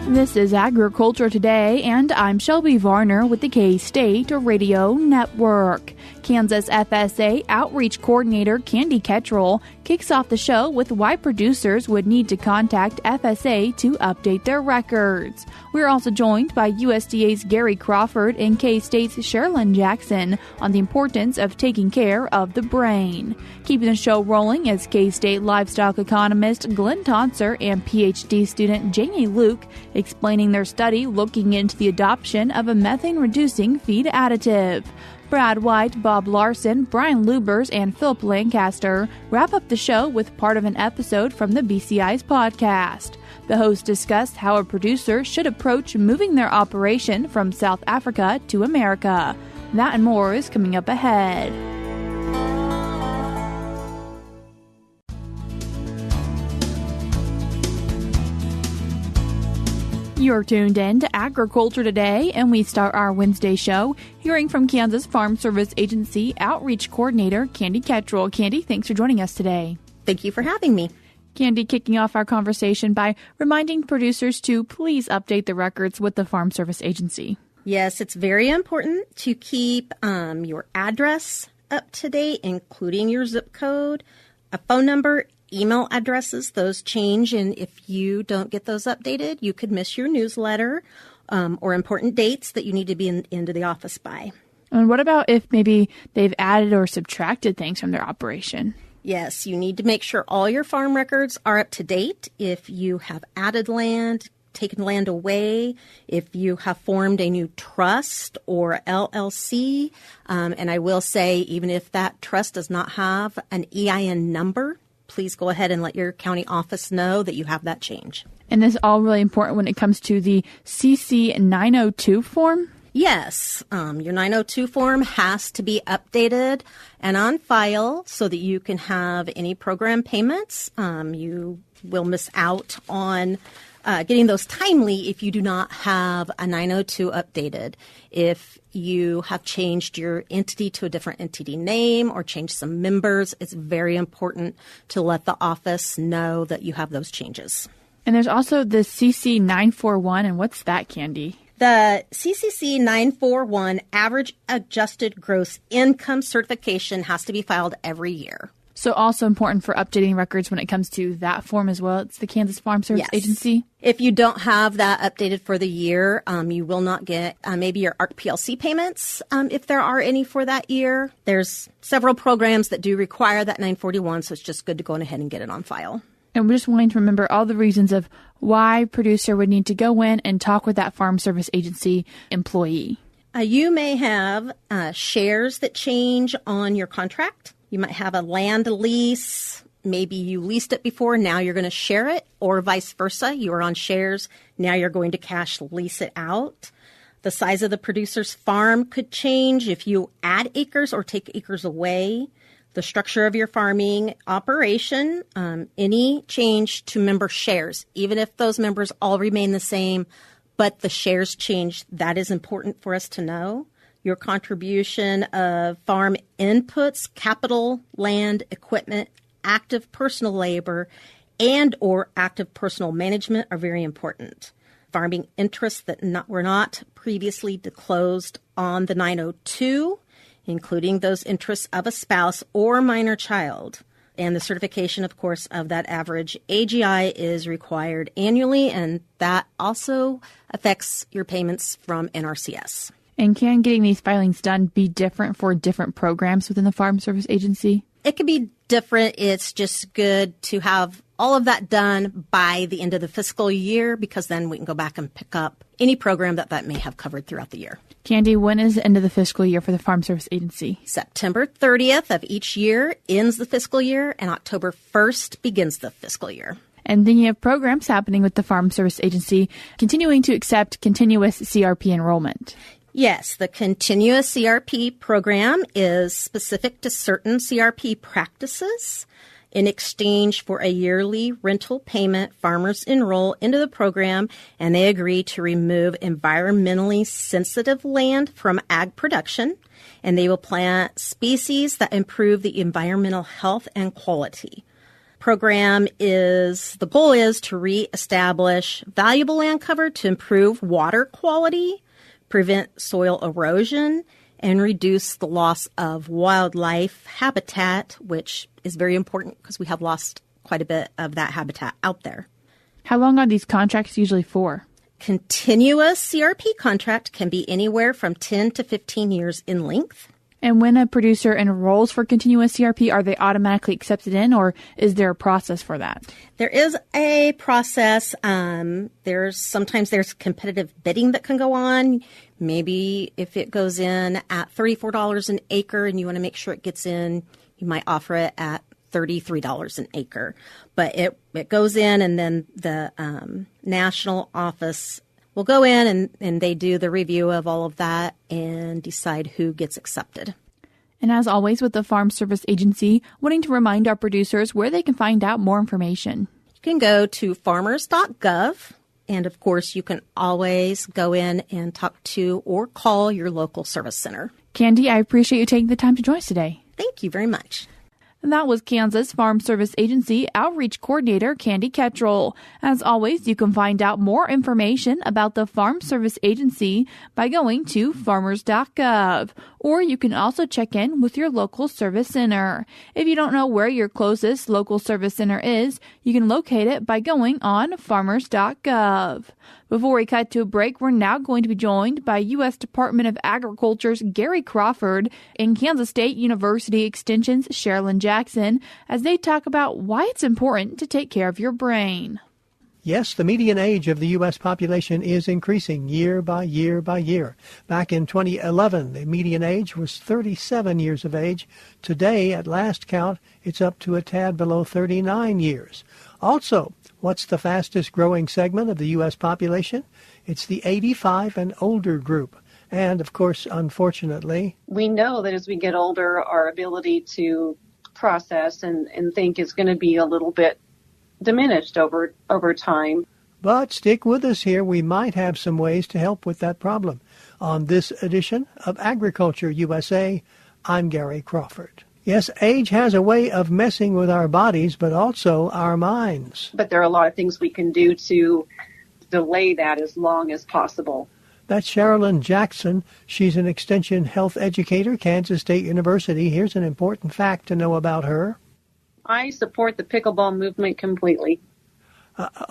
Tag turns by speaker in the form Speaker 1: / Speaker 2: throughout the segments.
Speaker 1: This is Agriculture Today, and I'm Shelby Varner with the K-State Radio Network. Kansas FSA Outreach Coordinator Candi Ketterel kicks off the show with why producers would need to contact FSA to update their records. We're also joined by USDA's Gary Crawford and K-State's Sharolyn Jackson on the importance of taking care of the brain. Keeping the show rolling is K-State livestock economist Glynn Tonsor and PhD student Jaime Luke explaining their study looking into the adoption of a methane reducing feed additive. Brad White, Bob Larson, Brian Lubbers, and Phillip Lancaster wrap up the show with part of an episode from the BCI's podcast. The hosts discuss how a producer should approach moving their operation from South Africa to America. That and more is coming up ahead. You're tuned in to Agriculture Today, and we start our Wednesday show hearing from Kansas Farm Service Agency Outreach Coordinator Candi Ketterel. Candi, thanks for joining us today.
Speaker 2: Thank you for having me.
Speaker 1: Candi, kicking off our conversation by reminding producers to please update the records with the Farm Service Agency.
Speaker 2: Yes, it's very important to keep your address up to date, including your zip code, a phone number, email addresses. Those change, and if you don't get those updated, you could miss your newsletter or important dates that you need to be into the office by.
Speaker 1: And what about if maybe they've added or subtracted things from their operation?
Speaker 2: Yes, you need to make sure all your farm records are up to date. If you have added land, taken land away, if you have formed a new trust or LLC, and I will say even if that trust does not have an EIN number, please go ahead and let your county office know that you have that change.
Speaker 1: And this is all really important when it comes to the CC 902 form?
Speaker 2: Yes. Your 902 form has to be updated and on file so that you can have any program payments. You will miss out on getting those timely if you do not have a 902 updated. If you have changed your entity to a different entity name or changed some members, it's very important to let the office know that you have those changes.
Speaker 1: And there's also the CC 941, and what's that, Candi?
Speaker 2: The CCC 941 Average Adjusted Gross Income Certification has to be filed every year.
Speaker 1: So also important for updating records when it comes to that form as well. It's the Kansas Farm Service Agency.
Speaker 2: If you don't have that updated for the year, you will not get maybe your ARC PLC payments if there are any for that year. There's several programs that do require that 941, so it's just good to go ahead and get it on file.
Speaker 1: And we're just wanting to remember all the reasons of why a producer would need to go in and talk with that Farm Service Agency employee.
Speaker 2: You may have shares that change on your contract. You might have a land lease. Maybe you leased it before. Now you're going to share it, or vice versa. You are on shares. Now you're going to cash lease it out. The size of the producer's farm could change if you add acres or take acres away. The structure of your farming operation, any change to member shares, even if those members all remain the same, but the shares change, that is important for us to know. Your contribution of farm inputs, capital, land, equipment, active personal labor, and or active personal management are very important. Farming interests that were not previously disclosed on the 902, including those interests of a spouse or minor child. And the certification, of course, of that average AGI is required annually, and that also affects your payments from NRCS.
Speaker 1: And can getting these filings done be different for different programs within the Farm Service Agency?
Speaker 2: It can be different. It's just good to have all of that done by the end of the fiscal year, because then we can go back and pick up any program that may have covered throughout the year.
Speaker 1: Candi, when is the end of the fiscal year for the Farm Service Agency?
Speaker 2: September 30th of each year ends the fiscal year, and October 1st begins the fiscal year.
Speaker 1: And then you have programs happening with the Farm Service Agency continuing to accept continuous CRP enrollment.
Speaker 2: Yes, the continuous CRP program is specific to certain CRP practices. In exchange for a yearly rental payment, farmers enroll into the program and they agree to remove environmentally sensitive land from ag production, and they will plant species that improve the environmental health and quality. program the goal is to reestablish valuable land cover to improve water quality, prevent soil erosion, and reduce the loss of wildlife habitat, which is very important because we have lost quite a bit of that habitat out there.
Speaker 1: How long are these contracts usually for?
Speaker 2: Continuous CRP contract can be anywhere from 10 to 15 years in length.
Speaker 1: And when a producer enrolls for continuous CRP, are they automatically accepted in, or is there a process for that?
Speaker 2: There is a process. Sometimes there's competitive bidding that can go on. Maybe if it goes in at $34 an acre and you want to make sure it gets in, you might offer it at $33 an acre. But it goes in, and then the national office will go in and they do the review of all of that and decide who gets accepted.
Speaker 1: And as always with the Farm Service Agency, wanting to remind our producers where they can find out more information.
Speaker 2: You can go to Farmers.gov, and of course you can always go in and talk to or call your local service center.
Speaker 1: Candi, I appreciate you taking the time to join us today.
Speaker 2: Thank you very much.
Speaker 1: And that was Kansas Farm Service Agency Outreach Coordinator Candi Ketterel. As always, you can find out more information about the Farm Service Agency by going to Farmers.gov, or you can also check in with your local service center. If you don't know where your closest local service center is, you can locate it by going on Farmers.gov. Before we cut to a break, we're now going to be joined by U.S. Department of Agriculture's Gary Crawford and Kansas State University Extension's Sharolyn Jackson as they talk about why it's important to take care of your brain.
Speaker 3: Yes, the median age of the U.S. population is increasing year by year by year. Back in 2011, the median age was 37 years of age. Today, at last count, it's up to a tad below 39 years. Also, what's the fastest growing segment of the U.S. population? It's the 85 and older group. And, of course, unfortunately,
Speaker 4: we know that as we get older, our ability to process and think is going to be a little bit diminished over time.
Speaker 3: But stick with us here. We might have some ways to help with that problem. On this edition of Agriculture USA, I'm Gary Crawford. Yes, age has a way of messing with our bodies, but also our minds.
Speaker 4: But there are a lot of things we can do to delay that as long as possible.
Speaker 3: That's Sharolyn Jackson. She's an extension health educator, Kansas State University. Here's an important fact to know about her.
Speaker 4: I support the pickleball movement completely.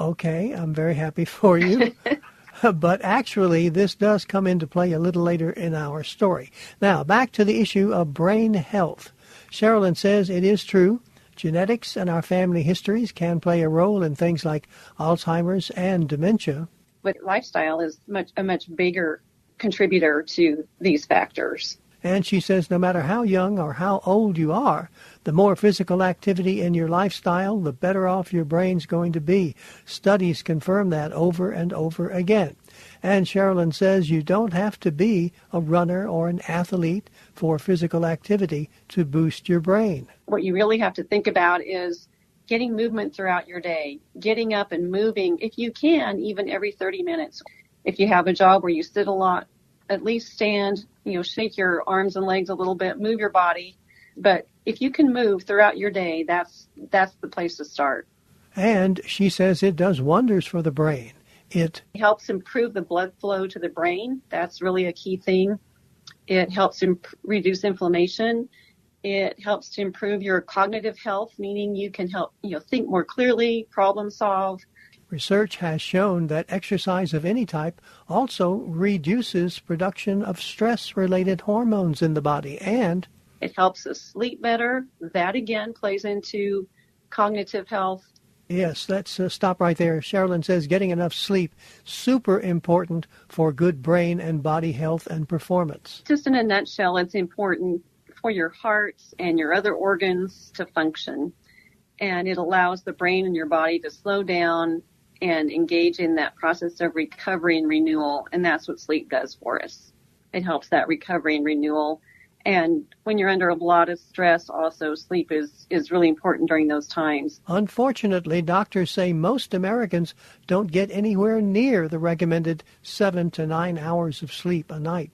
Speaker 3: Okay, I'm very happy for you. But actually, this does come into play a little later in our story. Now, back to the issue of brain health. Sharolyn says it is true. Genetics and our family histories can play a role in things like Alzheimer's and dementia.
Speaker 4: But lifestyle is a much bigger contributor to these factors.
Speaker 3: And she says no matter how young or how old you are, the more physical activity in your lifestyle, the better off your brain's going to be. Studies confirm that over and over again. And Sharolyn says you don't have to be a runner or an athlete for physical activity to boost your brain.
Speaker 4: What you really have to think about is getting movement throughout your day, getting up and moving, if you can, even every 30 minutes. If you have a job where you sit a lot, at least stand, shake your arms and legs a little bit, move your body. But if you can move throughout your day, that's the place to start.
Speaker 3: And she says it does wonders for the brain. It
Speaker 4: helps improve the blood flow to the brain. That's really a key thing. It helps reduce inflammation. It helps to improve your cognitive health, meaning you can help, think more clearly, problem solve.
Speaker 3: Research has shown that exercise of any type also reduces production of stress-related hormones in the body, and
Speaker 4: it helps us sleep better. That, again, plays into cognitive health.
Speaker 3: Yes, let's stop right there. Sharolyn says getting enough sleep, super important for good brain and body health and performance.
Speaker 4: Just in a nutshell, it's important for your heart and your other organs to function. And it allows the brain and your body to slow down and engage in that process of recovery and renewal. And that's what sleep does for us. It helps that recovery and renewal. And when you're under a lot of stress, also sleep is really important during those times.
Speaker 3: Unfortunately, doctors say most Americans don't get anywhere near the recommended 7 to 9 hours of sleep a night.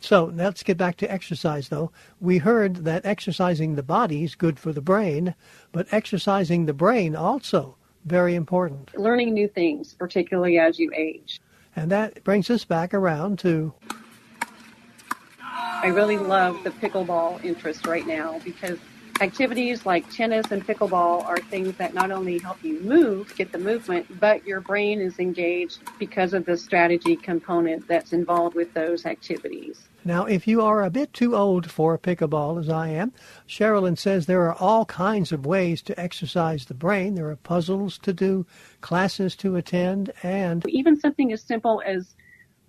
Speaker 3: So let's get back to exercise, though. We heard that exercising the body is good for the brain, but exercising the brain also very important.
Speaker 4: Learning new things, particularly as you age.
Speaker 3: And that brings us back around to...
Speaker 4: I really love the pickleball interest right now because activities like tennis and pickleball are things that not only help you move, get the movement, but your brain is engaged because of the strategy component that's involved with those activities.
Speaker 3: Now, if you are a bit too old for pickleball, as I am, Sharolyn says there are all kinds of ways to exercise the brain. There are puzzles to do, classes to attend, and...
Speaker 4: Even something as simple as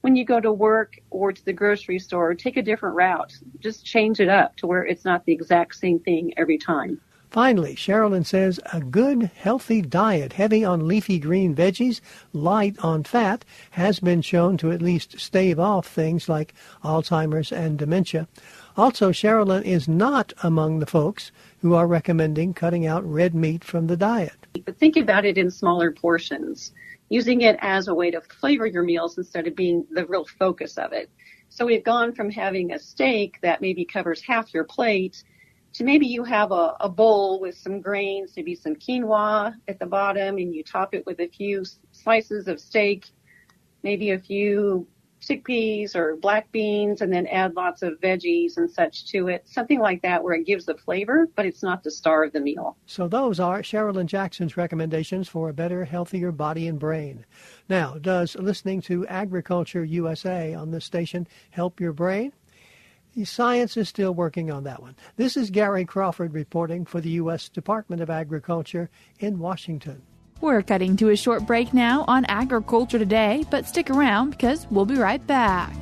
Speaker 4: when you go to work or to the grocery store, take a different route. Just change it up to where it's not the exact same thing every time.
Speaker 3: Finally, Sharolyn says a good, healthy diet, heavy on leafy green veggies, light on fat, has been shown to at least stave off things like Alzheimer's and dementia. Also, Sharolyn is not among the folks who are recommending cutting out red meat from the diet.
Speaker 4: But think about it in smaller portions, using it as a way to flavor your meals instead of being the real focus of it. So we've gone from having a steak that maybe covers half your plate to maybe you have a bowl with some grains, maybe some quinoa at the bottom, and you top it with a few slices of steak, maybe a few chickpeas or black beans, and then add lots of veggies and such to it. Something like that where it gives the flavor, but it's not the star of the meal.
Speaker 3: So those are Sharolyn Jackson's recommendations for a better, healthier body and brain. Now, does listening to Agriculture USA on this station help your brain? The science is still working on that one. This is Gary Crawford reporting for the U.S. Department of Agriculture in Washington.
Speaker 1: We're cutting to a short break now on Agriculture Today, but stick around because we'll be right back.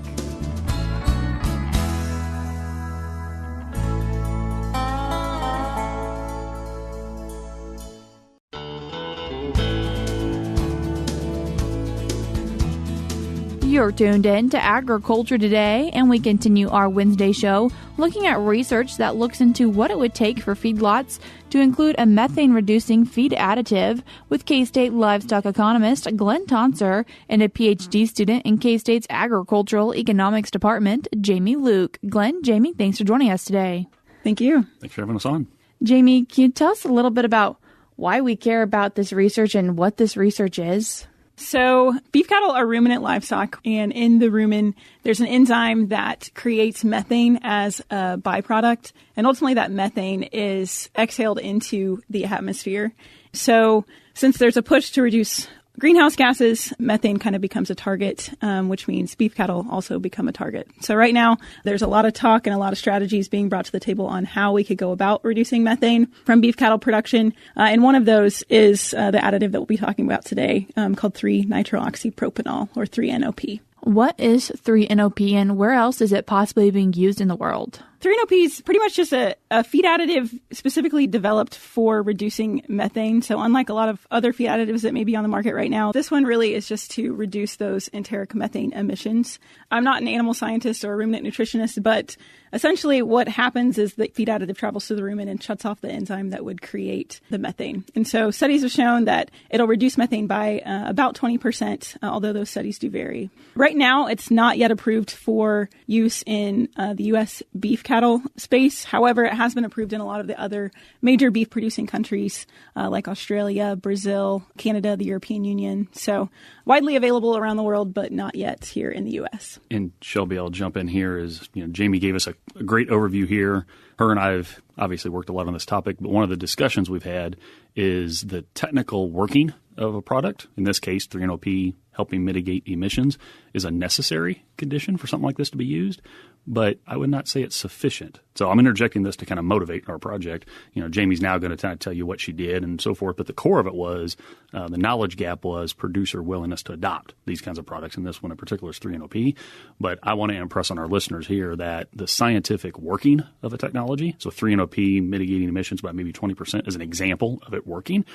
Speaker 1: You're tuned in to Agriculture Today, and we continue our Wednesday show looking at research that looks into what it would take for feedlots to include a methane-reducing feed additive with K-State livestock economist Glynn Tonsor and a PhD student in K-State's Agricultural Economics Department, Jaime Luke. Glynn, Jaime, thanks for joining us today.
Speaker 5: Thank you.
Speaker 6: Thanks for having us on.
Speaker 1: Jaime, can you tell us a little bit about why we care about this research and what this research is?
Speaker 5: So beef cattle are ruminant livestock, and in the rumen, there's an enzyme that creates methane as a byproduct, and ultimately that methane is exhaled into the atmosphere. So since there's a push to reduce greenhouse gases, methane kind of becomes a target, which means beef cattle also become a target. So right now, there's a lot of talk and a lot of strategies being brought to the table on how we could go about reducing methane from beef cattle production. And one of those is the additive that we'll be talking about today called 3-nitrooxypropanol, or 3-NOP.
Speaker 1: What is 3-NOP and where else is it possibly being used in the world?
Speaker 5: 3-NOP is pretty much just a feed additive specifically developed for reducing methane. So unlike a lot of other feed additives that may be on the market right now, this one really is just to reduce those enteric methane emissions. I'm not an animal scientist or a ruminant nutritionist, but essentially what happens is the feed additive travels to the rumen and shuts off the enzyme that would create the methane. And so studies have shown that it'll reduce methane by about 20%, although those studies do vary. Right now, it's not yet approved for use in the U.S. beef cattle space. However, it has been approved in a lot of the other major beef producing countries like Australia, Brazil, Canada, the European Union. So widely available around the world, but not yet here in the U.S.
Speaker 6: And Shelby, I'll jump in here. Jaime gave us a great overview here. Her and I have obviously worked a lot on this topic, but one of the discussions we've had is the technical working of a product. In this case, 3-NOP helping mitigate emissions is a necessary condition for something like this to be used, but I would not say it's sufficient. So I'm interjecting this to kind of motivate our project. Jamie's now going to kind of tell you what she did and so forth, but the core of it was the knowledge gap was producer willingness to adopt these kinds of products, and this one in particular is 3-NOP. But I want to impress on our listeners here that the scientific working of a technology, so 3-NOP mitigating emissions by maybe 20% is an example of it working.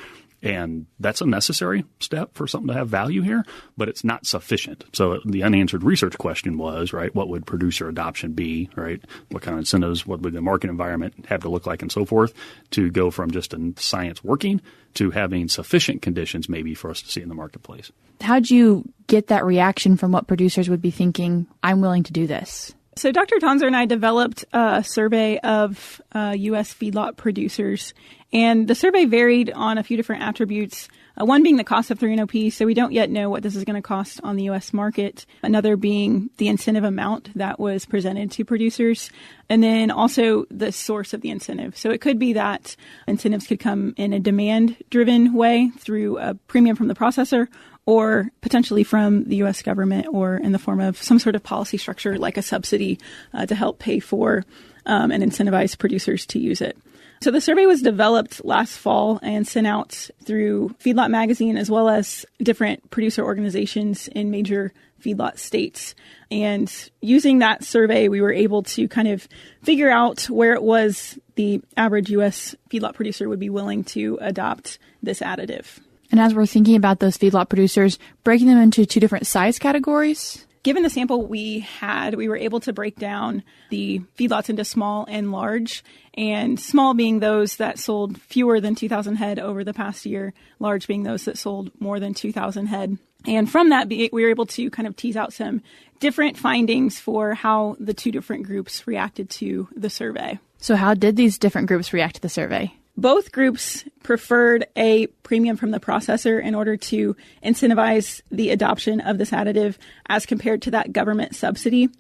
Speaker 6: And that's a necessary step for something to have value here, but it's not sufficient. So the unanswered research question was, right, what would producer adoption be, right? What kind of incentives, what would the market environment have to look like and so forth to go from just a science working to having sufficient conditions maybe for us to see in the marketplace.
Speaker 1: How'd you get that reaction from what producers would be thinking, I'm willing to do this?
Speaker 5: So Dr. Tonsor and I developed a survey of U.S. feedlot producers, and the survey varied on a few different attributes. One being the cost of 3-NOP, so we don't yet know what this is going to cost on the U.S. market. Another being the incentive amount that was presented to producers, and then also the source of the incentive. So it could be that incentives could come in a demand-driven way through a premium from the processor, or potentially from the U.S. government, or in the form of some sort of policy structure like a subsidy to help pay for and incentivize producers to use it. So the survey was developed last fall and sent out through Feedlot Magazine, as well as different producer organizations in major feedlot states. And using that survey, we were able to kind of figure out where it was the average U.S. feedlot producer would be willing to adopt this additive.
Speaker 1: And as we're thinking about those feedlot producers, breaking them into two different size categories?
Speaker 5: Given the sample we had, we were able to break down the feedlots into small and large, and small being those that sold fewer than 2,000 head over the past year, large being those that sold more than 2,000 head. And from that, we were able to kind of tease out some different findings for how the two different groups reacted to the survey.
Speaker 1: So how did these different groups react to the survey?
Speaker 5: Both groups preferred a premium from the processor in order to incentivize the adoption of this additive as compared to that government subsidy.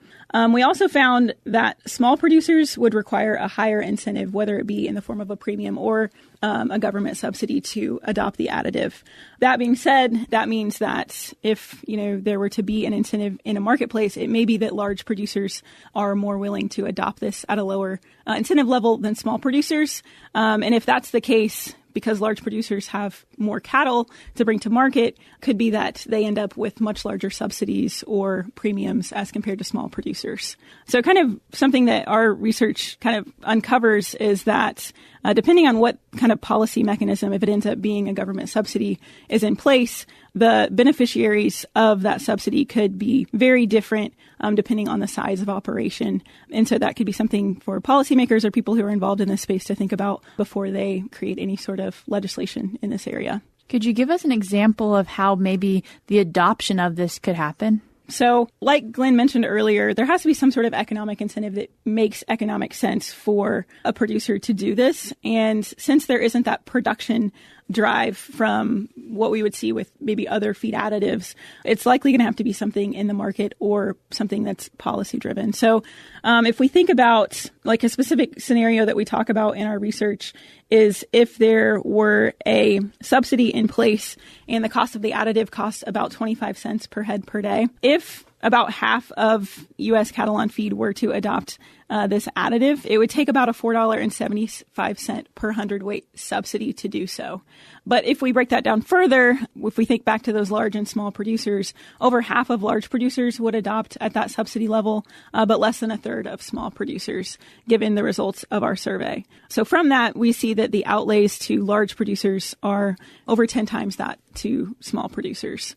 Speaker 5: We also found that small producers would require a higher incentive, whether it be in the form of a premium or a government subsidy, to adopt the additive. That being said, that means that if there were to be an incentive in a marketplace, it may be that large producers are more willing to adopt this at a lower incentive level than small producers. And if that's the case, because large producers have more cattle to bring to market, could be that they end up with much larger subsidies or premiums as compared to small producers. So kind of something that our research kind of uncovers is that depending on what kind of policy mechanism, if it ends up being a government subsidy, is in place, the beneficiaries of that subsidy could be very different depending on the size of operation. And so that could be something for policymakers or people who are involved in this space to think about before they create any sort of legislation in this area.
Speaker 1: Could you give us an example of how maybe the adoption of this could happen?
Speaker 5: So like Glynn mentioned earlier, there has to be some sort of economic incentive that makes economic sense for a producer to do this. And since there isn't that production drive from what we would see with maybe other feed additives, it's likely going to have to be something in the market or something that's policy driven. So if we think about like a specific scenario that we talk about in our research is if there were a subsidy in place and the cost of the additive costs about 25 cents per head per day. If about half of U.S. cattle on feed were to adopt this additive, it would take about a $4.75 per hundredweight subsidy to do so. But if we break that down further, if we think back to those large and small producers, over half of large producers would adopt at that subsidy level, but less than a third of small producers, given the results of our survey. So from that, we see that the outlays to large producers are over 10 times that to small producers.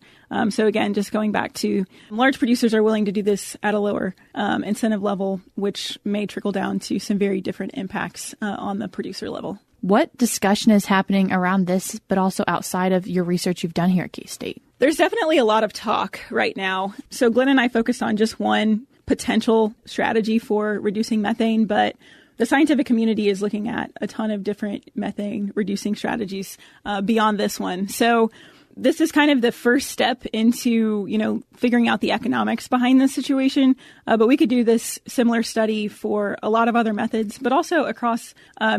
Speaker 5: So again, just going back to large producers are willing to do this at a lower incentive level, which may trickle down to some very different impacts on the producer level.
Speaker 1: What discussion is happening around this, but also outside of your research you've done here at K-State?
Speaker 5: There's definitely a lot of talk right now. So Glynn and I focused on just one potential strategy for reducing methane, but the scientific community is looking at a ton of different methane reducing strategies beyond this one. So this is kind of the first step into, figuring out the economics behind this situation. But we could do this similar study for a lot of other methods, but also across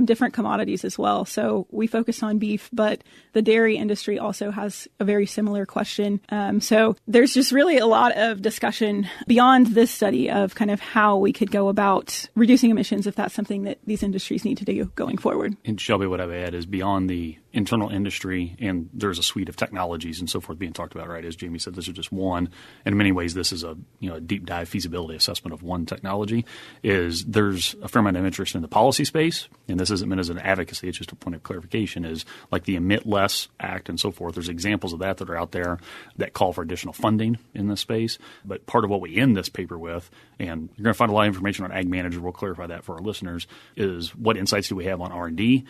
Speaker 5: different commodities as well. So we focus on beef, but the dairy industry also has a very similar question. So there's just really a lot of discussion beyond this study of kind of how we could go about reducing emissions if that's something that these industries need to do going forward.
Speaker 6: And Shelby, what I would add is beyond the internal industry, and there's a suite of technologies and so forth being talked about, right? As Jamie said, this is just one. And in many ways, this is a deep dive feasibility assessment of one technology. There's a fair amount of interest in the policy space, and this isn't meant as an advocacy, it's just a point of clarification, is like the Emit Less Act and so forth. There's examples of that are out there that call for additional funding in this space. But part of what we end this paper with, and you're going to find a lot of information on AgManager, we'll clarify that for our listeners, is what insights do we have on R&D,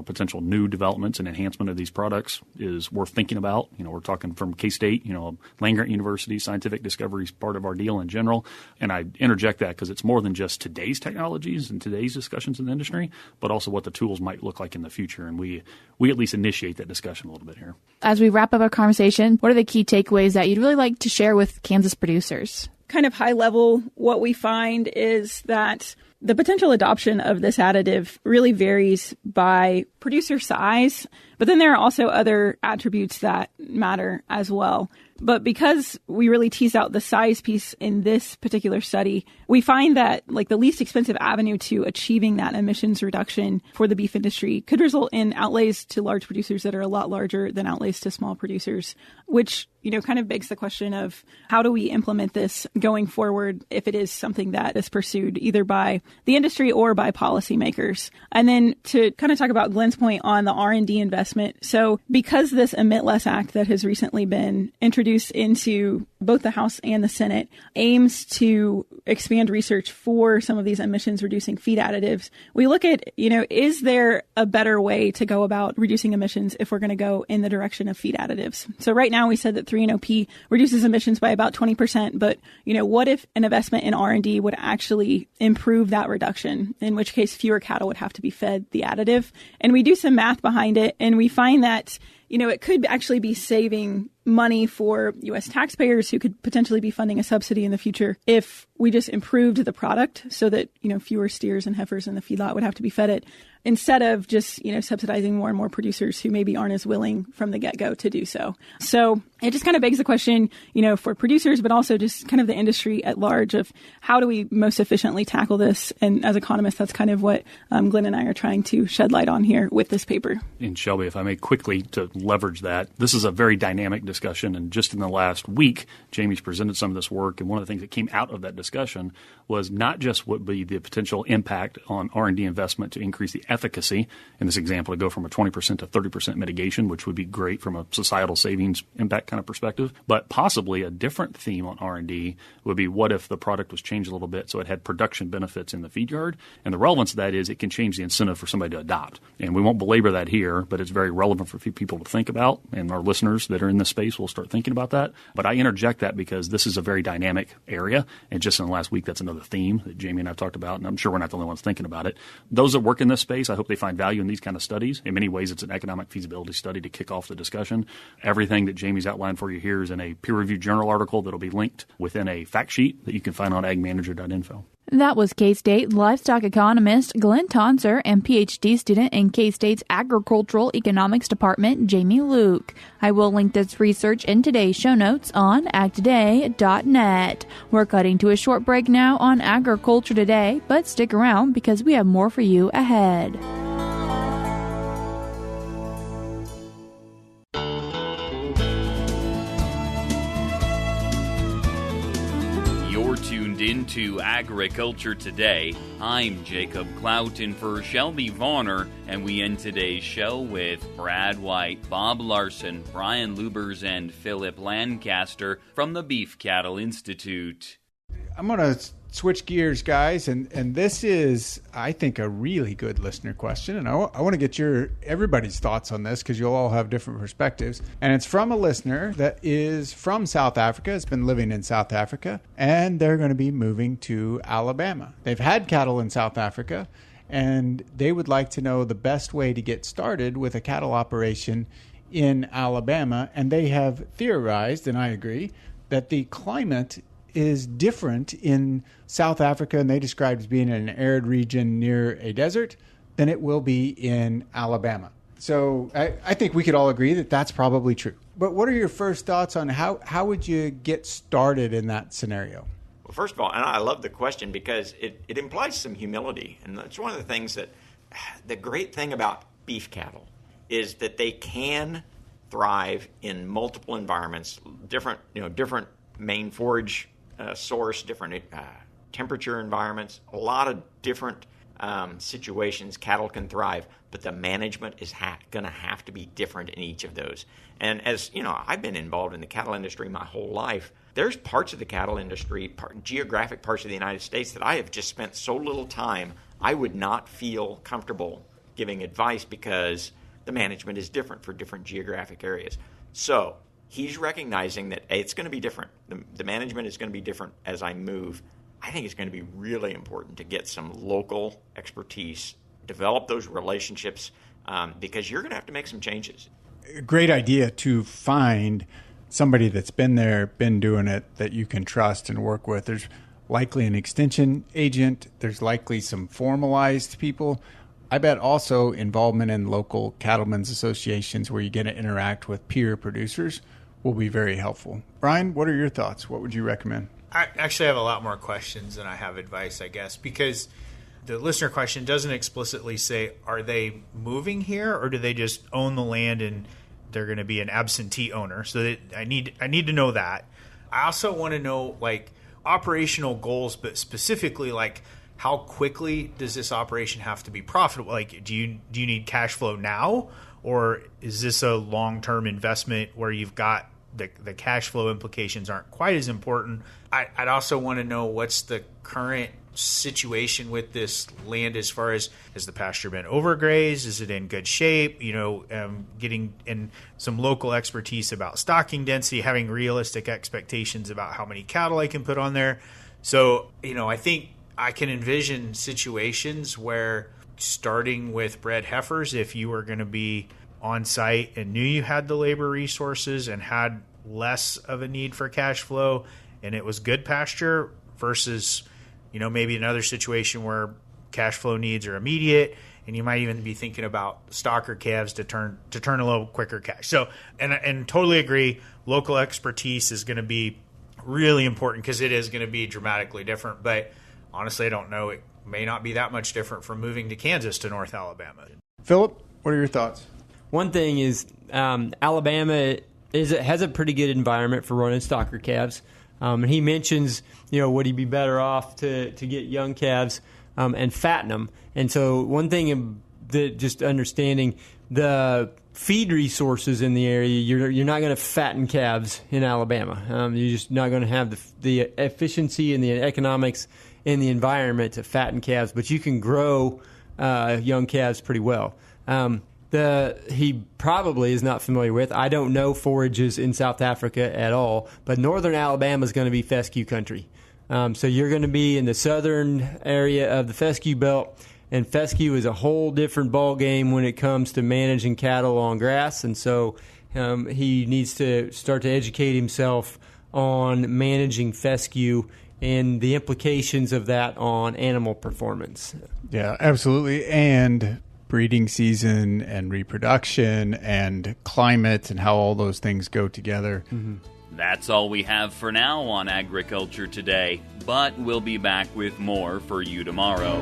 Speaker 6: potential new developments improvements and enhancement of these products is worth thinking about. We're talking from K-State, land-grant university, scientific discovery is part of our deal in general. And I interject that because it's more than just today's technologies and today's discussions in the industry, but also what the tools might look like in the future. And we at least initiate that discussion a little bit here.
Speaker 1: As we wrap up our conversation, what are the key takeaways that you'd really like to share with Kansas producers?
Speaker 5: Kind of high level, what we find is that the potential adoption of this additive really varies by producer size, but then there are also other attributes that matter as well. But because we really tease out the size piece in this particular study, we find that the least expensive avenue to achieving that emissions reduction for the beef industry could result in outlays to large producers that are a lot larger than outlays to small producers, which, kind of begs the question of how do we implement this going forward if it is something that is pursued either by the industry or by policymakers. And then to kind of talk about Glynn's point on the R&D investment. So because this Emit Less Act that has recently been introduced into both the House and the Senate aims to expand research for some of these emissions reducing feed additives, we look at, is there a better way to go about reducing emissions if we're going to go in the direction of feed additives? So right now we said that 3-NOP reduces emissions by about 20%, but, what if an investment in R&D would actually improve that reduction, in which case fewer cattle would have to be fed the additive? And we do some math behind it, and we find that, it could actually be saving money for U.S. taxpayers who could potentially be funding a subsidy in the future if we just improved the product so that, fewer steers and heifers in the feedlot would have to be fed it, instead of just, subsidizing more and more producers who maybe aren't as willing from the get-go to do so. So it just kind of begs the question, for producers, but also just kind of the industry at large of how do we most efficiently tackle this? And as economists, that's kind of what Glynn and I are trying to shed light on here with this paper.
Speaker 6: And Shelby, if I may quickly to leverage that, this is a very dynamic discussion. And just in the last week, Jaime's presented some of this work. And one of the things that came out of that discussion was not just what would be the potential impact on R&D investment to increase the efficacy, in this example, to go from a 20% to 30% mitigation, which would be great from a societal savings impact kind of perspective, but possibly a different theme on R&D would be what if the product was changed a little bit so it had production benefits in the feed yard? And the relevance of that is it can change the incentive for somebody to adopt. And we won't belabor that here, but it's very relevant for people to think about, and our listeners that are in this space will start thinking about that. But I interject that because this is a very dynamic area, and just in the last week, that's another theme that Jaime and I have talked about, and I'm sure we're not the only ones thinking about it. Those that work in this space, I hope they find value in these kind of studies. In many ways, it's an economic feasibility study to kick off the discussion. Everything that Jaime's outlined for you here is in a peer-reviewed journal article that will be linked within a fact sheet that you can find on AgManager.info.
Speaker 1: That was K-State livestock economist Glynn Tonsor and PhD student in K-State's Agricultural Economics Department, Jaime Luke. I will link this research in today's show notes on agtoday.net. We're cutting to a short break now on Agriculture Today, but stick around because we have more for you ahead.
Speaker 7: Into Agriculture Today. I'm Jacob Cloughton for Shelby Varner, and we end today's show with Brad White, Bob Larson, Brian Lubbers, and Phillip Lancaster from the Beef Cattle Institute.
Speaker 8: I'm going to switch gears, guys, and this is, I think, a really good listener question, and I want to get everybody's thoughts on this because you'll all have different perspectives. And it's from a listener that is from South Africa, has been living in South Africa, and they're going to be moving to Alabama. They've had cattle in South Africa, and they would like to know the best way to get started with a cattle operation in Alabama, and they have theorized, and I agree, that the climate is different in South Africa, and they described as being in an arid region near a desert, than it will be in Alabama. So I think we could all agree that that's probably true. But what are your first thoughts on how would you get started in that scenario?
Speaker 9: Well, first of all, and I love the question because it implies some humility. And that's one of the things that the great thing about beef cattle is that they can thrive in multiple environments, different main forage source, different temperature environments, a lot of different situations cattle can thrive, but the management is going to have to be different in each of those. And as you know, I've been involved in the cattle industry my whole life. There's parts of the cattle industry, geographic parts of the United States that I have just spent so little time, I would not feel comfortable giving advice because the management is different for different geographic areas. So he's recognizing that it's going to be different. The management is going to be different as I move. I think it's going to be really important to get some local expertise, develop those relationships, because you're going to have to make some changes.
Speaker 8: Great idea to find somebody that's been there, been doing it, that you can trust and work with. There's likely an extension agent. There's likely some formalized people. I bet also involvement in local cattlemen's associations where you get to interact with peer producers will be very helpful. Brian, what are your thoughts? What would you recommend?
Speaker 10: I actually have a lot more questions than I have advice, I guess, because the listener question doesn't explicitly say, are they moving here or do they just own the land and they're going to be an absentee owner? So that I need to know that. I also want to know like operational goals, but specifically like how quickly does this operation have to be profitable? Like, do you need cash flow now, or is this a long-term investment where you've got the cash flow implications aren't quite as important? I'd also want to know what's the current situation with this land as far as, has the pasture been overgrazed? Is it in good shape? Getting in some local expertise about stocking density, having realistic expectations about how many cattle I can put on there. So, I think I can envision situations where, starting with bred heifers, if you were going to be on site and knew you had the labor resources and had less of a need for cash flow and it was good pasture, versus maybe another situation where cash flow needs are immediate and you might even be thinking about stocker calves to turn a little quicker cash. So, and totally agree, local expertise is going to be really important because it is going to be dramatically different. But honestly, I don't know. It may not be that much different from moving to Kansas to North Alabama.
Speaker 8: Philip, what are your thoughts?
Speaker 11: One thing is Alabama has a pretty good environment for running stocker calves. And he mentions, would he be better off to get young calves and fatten them? And so one thing that just understanding the feed resources in the area, you're not going to fatten calves in Alabama. You're just not going to have the efficiency and the economics in the environment to fatten calves, but you can grow young calves pretty well. He probably is not familiar with, I don't know forages in South Africa at all, but northern Alabama is going to be fescue country. So you're going to be in the southern area of the fescue belt, and fescue is a whole different ball game when it comes to managing cattle on grass. And so he needs to start to educate himself on managing fescue and the implications of that on animal performance.
Speaker 8: Yeah, absolutely. And breeding season and reproduction and climate and how all those things go together.
Speaker 11: Mm-hmm.
Speaker 7: That's all we have for now on Agriculture Today, but we'll be back with more for you tomorrow.